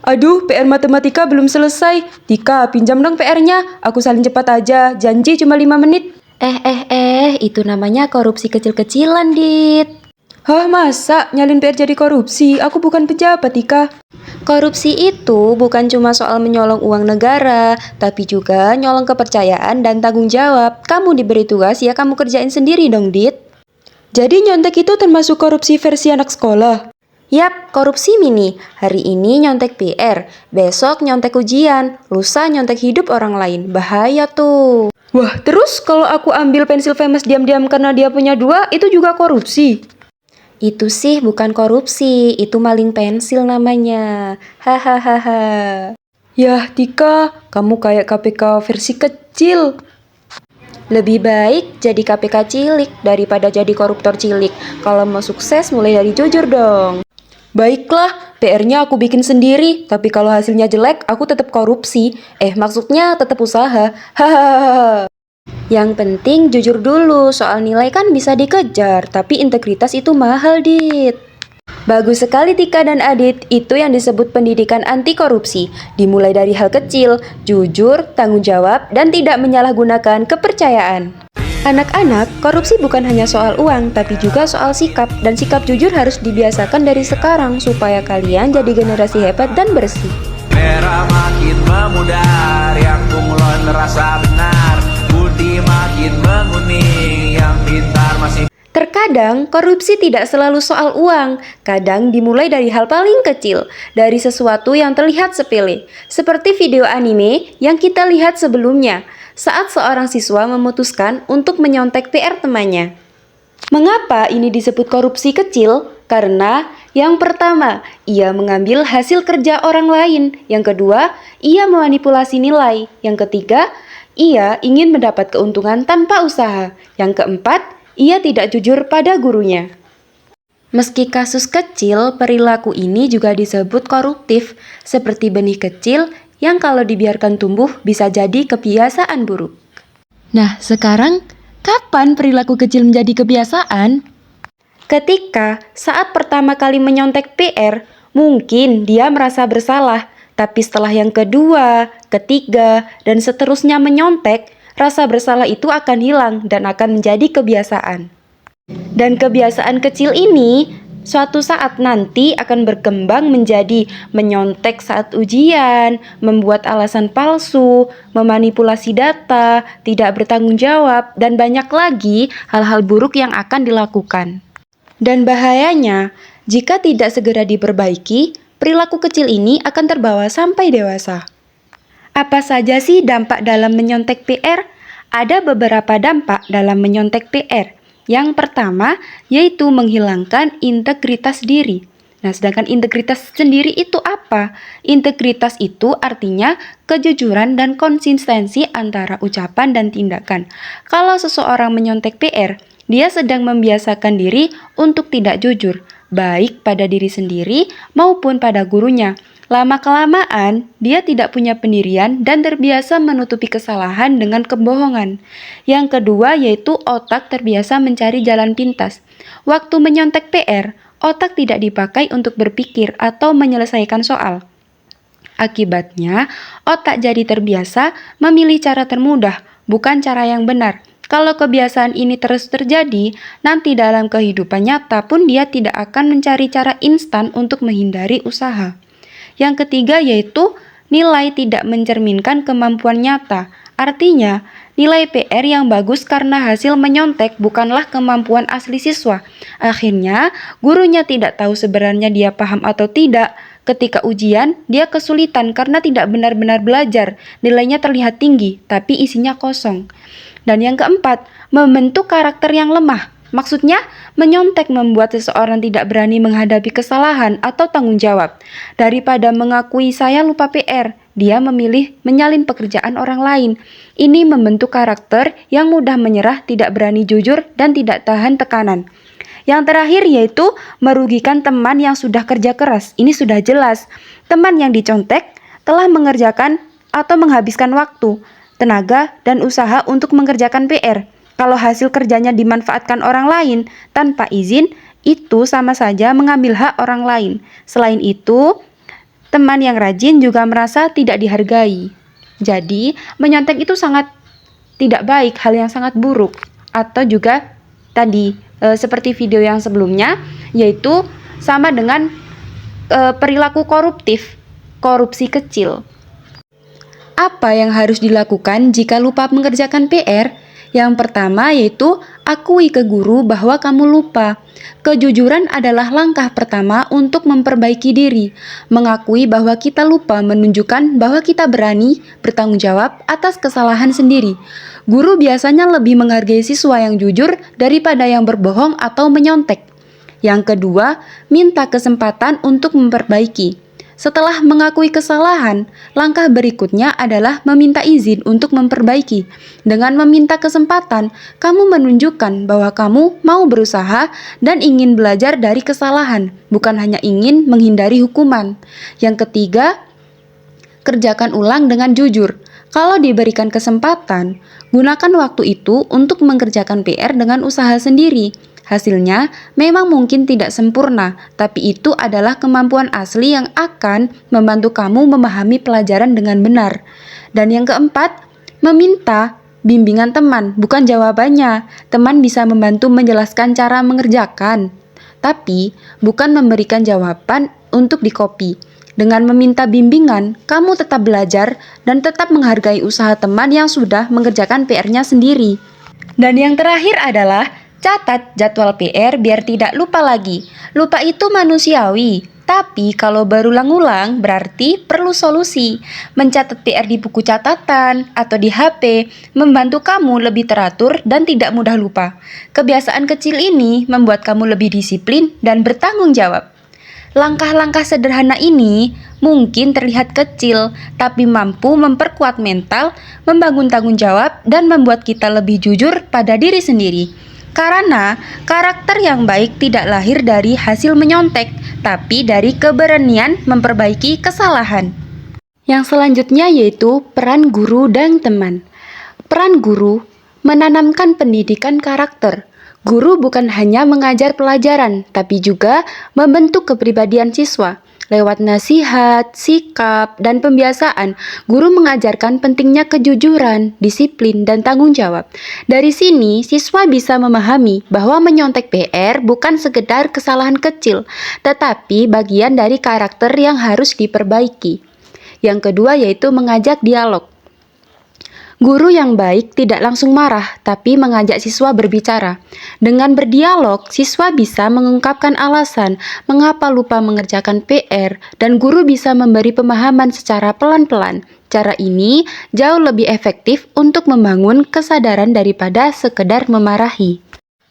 Aduh, PR matematika belum selesai. Tika, pinjam dong PR-nya. Aku salin cepat aja. Janji cuma 5 menit. Itu namanya korupsi kecil-kecilan, Dit. Hah, masa nyalin PR jadi korupsi? Aku bukan pejabat, Tika. Korupsi itu bukan cuma soal menyolong uang negara, tapi juga nyolong kepercayaan dan tanggung jawab. Kamu diberi tugas, ya kamu kerjain sendiri dong, Dit. Jadi nyontek itu termasuk korupsi versi anak sekolah? Yap, korupsi mini. Hari ini nyontek PR, besok nyontek ujian, lusa nyontek hidup orang lain. Bahaya tuh. Wah, terus kalau aku ambil pensil famous diam-diam karena dia punya 2, itu juga korupsi? Itu sih bukan korupsi, itu maling pensil namanya. Hahaha. Yah, Tika, kamu kayak KPK versi kecil. Lebih baik jadi KPK cilik daripada jadi koruptor cilik. Kalau mau sukses mulai dari jujur dong. Baiklah, PR-nya aku bikin sendiri, tapi kalau hasilnya jelek, aku tetap korupsi. Maksudnya tetap usaha. Hahaha. Yang penting jujur dulu, soal nilai kan bisa dikejar, tapi integritas itu mahal, Dit. Bagus sekali Tika dan Adit, itu yang disebut pendidikan anti korupsi. Dimulai dari hal kecil, jujur, tanggung jawab, dan tidak menyalahgunakan kepercayaan. Anak-anak, korupsi bukan hanya soal uang, tapi juga soal sikap. Dan sikap jujur harus dibiasakan dari sekarang, supaya kalian jadi generasi hebat dan bersih. Merah makin memudar, yang bunglon terasa benar. Budi makin menguning, yang pintar masih. Terkadang korupsi tidak selalu soal uang, kadang dimulai dari hal paling kecil, dari sesuatu yang terlihat sepele, seperti video anime yang kita lihat sebelumnya, saat seorang siswa memutuskan untuk menyontek PR temannya. Mengapa ini disebut korupsi kecil? Karena yang pertama, ia mengambil hasil kerja orang lain, yang kedua, ia memanipulasi nilai, yang ketiga, ia ingin mendapat keuntungan tanpa usaha, yang keempat, ia tidak jujur pada gurunya. Meski kasus kecil, perilaku ini juga disebut koruptif, seperti benih kecil yang kalau dibiarkan tumbuh bisa jadi kebiasaan buruk. Nah, sekarang kapan perilaku kecil menjadi kebiasaan? Ketika saat pertama kali menyontek PR, mungkin dia merasa bersalah, tapi setelah yang kedua, ketiga, dan seterusnya menyontek, rasa bersalah itu akan hilang dan akan menjadi kebiasaan. Dan kebiasaan kecil ini suatu saat nanti akan berkembang menjadi menyontek saat ujian, membuat alasan palsu, memanipulasi data, tidak bertanggung jawab, dan banyak lagi hal-hal buruk yang akan dilakukan. Dan bahayanya, jika tidak segera diperbaiki, perilaku kecil ini akan terbawa sampai dewasa. Apa saja sih dampak dalam menyontek PR? Ada beberapa dampak dalam menyontek PR. Yang pertama, yaitu menghilangkan integritas diri. Nah, sedangkan integritas sendiri itu apa? Integritas itu artinya kejujuran dan konsistensi antara ucapan dan tindakan. Kalau seseorang menyontek PR, dia sedang membiasakan diri untuk tidak jujur, baik pada diri sendiri maupun pada gurunya. Lama-kelamaan, dia tidak punya pendirian dan terbiasa menutupi kesalahan dengan kebohongan. Yang kedua yaitu otak terbiasa mencari jalan pintas. Waktu menyontek PR, otak tidak dipakai untuk berpikir atau menyelesaikan soal. Akibatnya, otak jadi terbiasa memilih cara termudah, bukan cara yang benar. Kalau kebiasaan ini terus terjadi, nanti dalam kehidupan nyata pun dia tidak akan mencari cara instan untuk menghindari usaha. Yang ketiga yaitu nilai tidak mencerminkan kemampuan nyata. Artinya, nilai PR yang bagus karena hasil menyontek bukanlah kemampuan asli siswa. Akhirnya, gurunya tidak tahu sebenarnya dia paham atau tidak. Ketika ujian, dia kesulitan karena tidak benar-benar belajar. Nilainya terlihat tinggi, tapi isinya kosong. Dan yang keempat, membentuk karakter yang lemah. Maksudnya, menyontek membuat seseorang tidak berani menghadapi kesalahan atau tanggung jawab. Daripada mengakui saya lupa PR, dia memilih menyalin pekerjaan orang lain. Ini membentuk karakter yang mudah menyerah, tidak berani jujur, dan tidak tahan tekanan. Yang terakhir yaitu merugikan teman yang sudah kerja keras. Ini sudah jelas. Teman yang dicontek telah mengerjakan atau menghabiskan waktu, tenaga, dan usaha untuk mengerjakan PR. Kalau hasil kerjanya dimanfaatkan orang lain tanpa izin, itu sama saja mengambil hak orang lain. Selain itu, Teman yang rajin juga merasa tidak dihargai. Jadi, menyontek itu sangat tidak baik, hal yang sangat buruk. Atau juga tadi, seperti video yang sebelumnya, yaitu sama dengan perilaku koruptif, korupsi kecil. Apa yang harus dilakukan jika lupa mengerjakan PR? Yang pertama yaitu akui ke guru bahwa kamu lupa. Kejujuran adalah langkah pertama untuk memperbaiki diri. Mengakui bahwa kita lupa menunjukkan bahwa kita berani bertanggung jawab atas kesalahan sendiri. Guru biasanya lebih menghargai siswa yang jujur daripada yang berbohong atau menyontek. Yang kedua, minta kesempatan untuk memperbaiki. Setelah mengakui kesalahan, langkah berikutnya adalah meminta izin untuk memperbaiki. Dengan meminta kesempatan, kamu menunjukkan bahwa kamu mau berusaha dan ingin belajar dari kesalahan, bukan hanya ingin menghindari hukuman. Yang ketiga, kerjakan ulang dengan jujur. Kalau diberikan kesempatan, gunakan waktu itu untuk mengerjakan PR dengan usaha sendiri. Hasilnya memang mungkin tidak sempurna, tapi itu adalah kemampuan asli yang akan membantu kamu memahami pelajaran dengan benar. Dan yang keempat, meminta bimbingan teman, bukan jawabannya. Teman bisa membantu menjelaskan cara mengerjakan, tapi bukan memberikan jawaban untuk dikopi. Dengan meminta bimbingan, kamu tetap belajar dan tetap menghargai usaha teman yang sudah mengerjakan PR-nya sendiri. Dan yang terakhir adalah catat jadwal PR biar tidak lupa lagi. Lupa itu manusiawi, tapi kalau berulang-ulang berarti perlu solusi. Mencatat PR di buku catatan atau di HP membantu kamu lebih teratur dan tidak mudah lupa. Kebiasaan kecil ini membuat kamu lebih disiplin dan bertanggung jawab. Langkah-langkah sederhana ini mungkin terlihat kecil, tapi mampu memperkuat mental, membangun tanggung jawab, dan membuat kita lebih jujur pada diri sendiri. Karena karakter yang baik tidak lahir dari hasil menyontek, tapi dari keberanian memperbaiki kesalahan. Yang selanjutnya yaitu peran guru dan teman. Peran guru menanamkan pendidikan karakter. Guru bukan hanya mengajar pelajaran, tapi juga membentuk kepribadian siswa. Lewat nasihat, sikap, dan pembiasaan, guru mengajarkan pentingnya kejujuran, disiplin, dan tanggung jawab. Dari sini, siswa bisa memahami bahwa menyontek PR bukan sekedar kesalahan kecil, tetapi bagian dari karakter yang harus diperbaiki. Yang kedua yaitu mengajak dialog. Guru yang baik tidak langsung marah, tapi mengajak siswa berbicara. Dengan berdialog, siswa bisa mengungkapkan alasan mengapa lupa mengerjakan PR, dan guru bisa memberi pemahaman secara pelan-pelan. Cara ini jauh lebih efektif untuk membangun kesadaran daripada sekedar memarahi.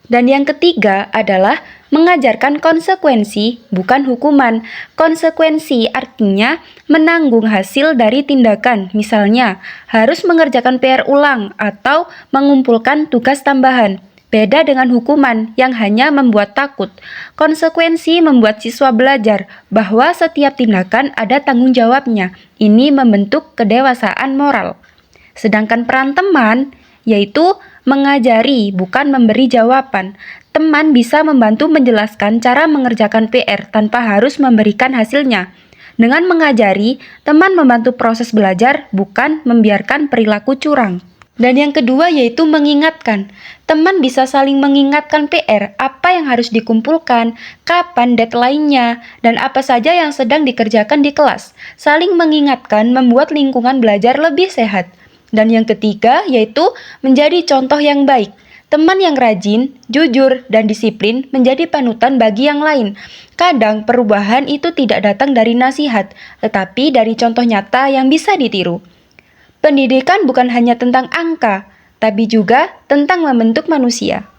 Dan yang ketiga adalah mengajarkan konsekuensi, bukan hukuman. Konsekuensi artinya menanggung hasil dari tindakan, misalnya harus mengerjakan PR ulang atau mengumpulkan tugas tambahan. Beda dengan hukuman yang hanya membuat takut. Konsekuensi membuat siswa belajar bahwa setiap tindakan ada tanggung jawabnya. Ini membentuk kedewasaan moral. Sedangkan peran teman yaitu mengajari, bukan memberi jawaban. Teman bisa membantu menjelaskan cara mengerjakan PR tanpa harus memberikan hasilnya. Dengan mengajari, teman membantu proses belajar, bukan membiarkan perilaku curang. Dan yang kedua yaitu mengingatkan. Teman bisa saling mengingatkan PR, apa yang harus dikumpulkan, kapan deadline-nya, dan apa saja yang sedang dikerjakan di kelas. Saling mengingatkan membuat lingkungan belajar lebih sehat. Dan yang ketiga yaitu menjadi contoh yang baik. Teman yang rajin, jujur, dan disiplin menjadi panutan bagi yang lain. Kadang perubahan itu tidak datang dari nasihat, tetapi dari contoh nyata yang bisa ditiru. Pendidikan bukan hanya tentang angka, tapi juga tentang membentuk manusia.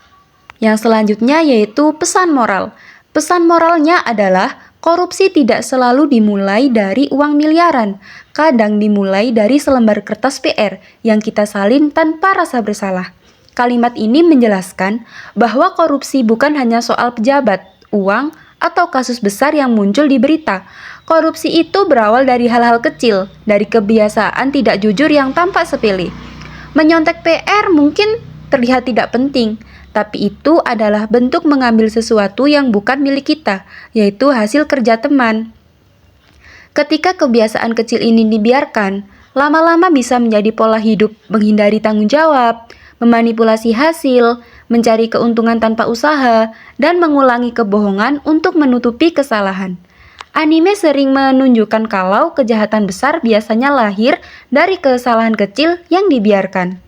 Yang selanjutnya yaitu pesan moral. Pesan moralnya adalah korupsi tidak selalu dimulai dari uang miliaran. Kadang dimulai dari selembar kertas PR yang kita salin tanpa rasa bersalah. Kalimat ini menjelaskan bahwa korupsi bukan hanya soal pejabat, uang, atau kasus besar yang muncul di berita. Korupsi itu berawal dari hal-hal kecil, dari kebiasaan tidak jujur yang tampak sepele. Menyontek PR mungkin terlihat tidak penting, tapi itu adalah bentuk mengambil sesuatu yang bukan milik kita, yaitu hasil kerja teman. Ketika kebiasaan kecil ini dibiarkan, lama-lama bisa menjadi pola hidup menghindari tanggung jawab, memanipulasi hasil, mencari keuntungan tanpa usaha, dan mengulangi kebohongan untuk menutupi kesalahan. Anime sering menunjukkan kalau kejahatan besar biasanya lahir dari kesalahan kecil yang dibiarkan.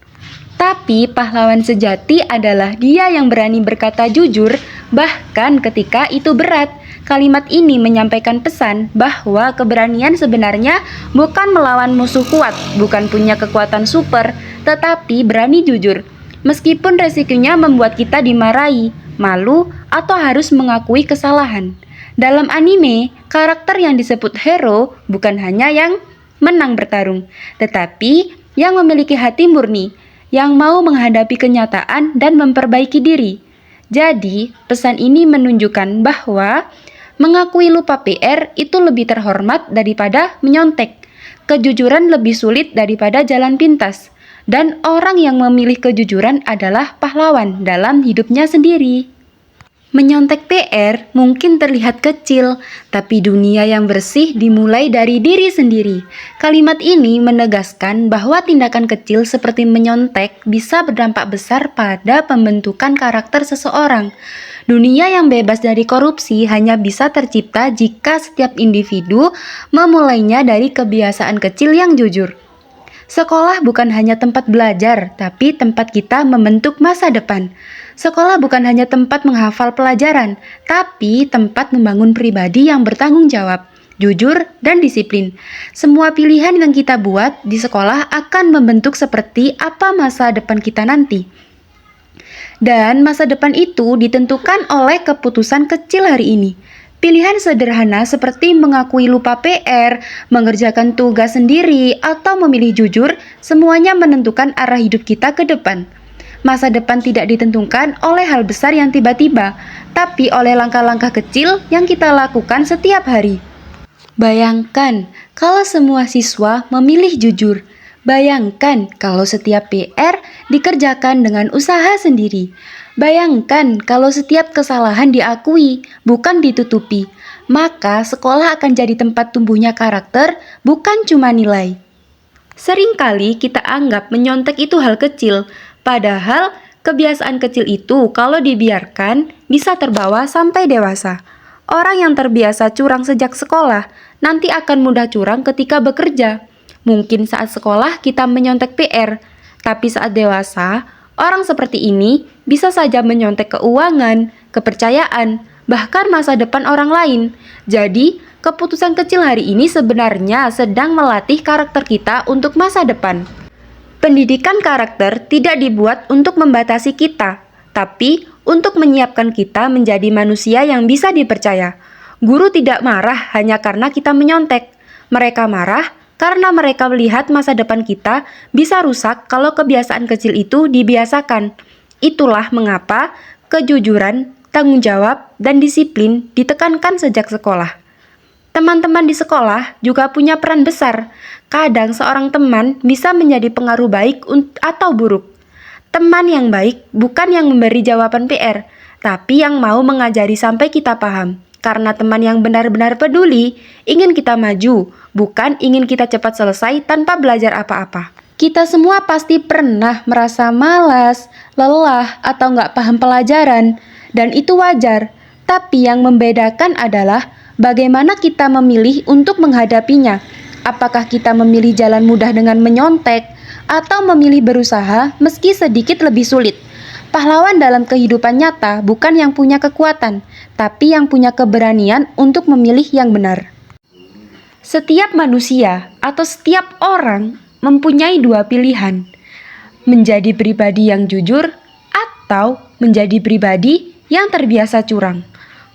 Tapi pahlawan sejati adalah dia yang berani berkata jujur, bahkan ketika itu berat. Kalimat ini menyampaikan pesan bahwa keberanian sebenarnya bukan melawan musuh kuat, bukan punya kekuatan super, tetapi berani jujur. Meskipun resikonya membuat kita dimarahi, malu, atau harus mengakui kesalahan. Dalam anime, karakter yang disebut hero bukan hanya yang menang bertarung, tetapi yang memiliki hati murni, yang mau menghadapi kenyataan dan memperbaiki diri. Jadi, pesan ini menunjukkan bahwa mengakui lupa PR itu lebih terhormat daripada menyontek. Kejujuran lebih sulit daripada jalan pintas. Dan orang yang memilih kejujuran adalah pahlawan dalam hidupnya sendiri. Menyontek PR mungkin terlihat kecil, tapi dunia yang bersih dimulai dari diri sendiri. Kalimat ini menegaskan bahwa tindakan kecil seperti menyontek bisa berdampak besar pada pembentukan karakter seseorang. Dunia yang bebas dari korupsi hanya bisa tercipta jika setiap individu memulainya dari kebiasaan kecil yang jujur. Sekolah bukan hanya tempat belajar, tapi tempat kita membentuk masa depan. Sekolah bukan hanya tempat menghafal pelajaran, tapi tempat membangun pribadi yang bertanggung jawab, jujur, dan disiplin. Semua pilihan yang kita buat di sekolah akan membentuk seperti apa masa depan kita nanti. Dan masa depan itu ditentukan oleh keputusan kecil hari ini. Pilihan sederhana seperti mengakui lupa PR, mengerjakan tugas sendiri, atau memilih jujur, semuanya menentukan arah hidup kita ke depan. Masa depan tidak ditentukan oleh hal besar yang tiba-tiba, tapi oleh langkah-langkah kecil yang kita lakukan setiap hari. Bayangkan kalau semua siswa memilih jujur. Bayangkan kalau setiap PR dikerjakan dengan usaha sendiri. Bayangkan kalau setiap kesalahan diakui, bukan ditutupi. Maka sekolah akan jadi tempat tumbuhnya karakter, bukan cuma nilai. Seringkali kita anggap menyontek itu hal kecil, padahal kebiasaan kecil itu kalau dibiarkan bisa terbawa sampai dewasa. Orang yang terbiasa curang sejak sekolah nanti akan mudah curang ketika bekerja. Mungkin saat sekolah kita menyontek PR, tapi saat dewasa, orang seperti ini bisa saja menyontek keuangan, kepercayaan, bahkan masa depan orang lain. Jadi, keputusan kecil hari ini sebenarnya sedang melatih karakter kita untuk masa depan. Pendidikan karakter tidak dibuat untuk membatasi kita, tapi untuk menyiapkan kita menjadi manusia yang bisa dipercaya. Guru tidak marah hanya karena kita menyontek. Mereka marah karena mereka melihat masa depan kita bisa rusak kalau kebiasaan kecil itu dibiasakan. Itulah mengapa kejujuran, tanggung jawab, dan disiplin ditekankan sejak sekolah. Teman-teman di sekolah juga punya peran besar. Kadang seorang teman bisa menjadi pengaruh baik atau buruk. Teman yang baik bukan yang memberi jawaban PR, tapi yang mau mengajari sampai kita paham. Karena teman yang benar-benar peduli ingin kita maju, bukan ingin kita cepat selesai tanpa belajar apa-apa. Kita semua pasti pernah merasa malas, lelah, atau nggak paham pelajaran, dan itu wajar. Tapi yang membedakan adalah bagaimana kita memilih untuk menghadapinya. Apakah kita memilih jalan mudah dengan menyontek, atau memilih berusaha meski sedikit lebih sulit. Pahlawan dalam kehidupan nyata bukan yang punya kekuatan, tapi yang punya keberanian untuk memilih yang benar. Setiap manusia atau setiap orang mempunyai dua pilihan, menjadi pribadi yang jujur atau menjadi pribadi yang terbiasa curang.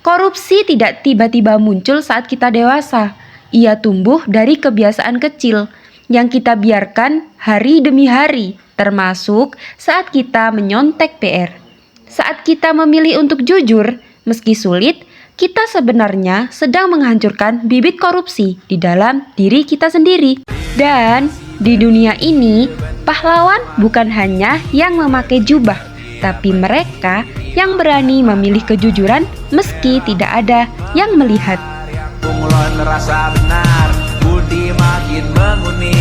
Korupsi tidak tiba-tiba muncul saat kita dewasa, ia tumbuh dari kebiasaan kecil yang kita biarkan hari demi hari, termasuk saat kita menyontek PR. Saat kita memilih untuk jujur, meski sulit, kita sebenarnya sedang menghancurkan bibit korupsi di dalam diri kita sendiri. Dan di dunia ini, pahlawan bukan hanya yang memakai jubah, tapi mereka yang berani memilih kejujuran meski tidak ada yang melihat. Yang kumulon rasa benar. makin menguning.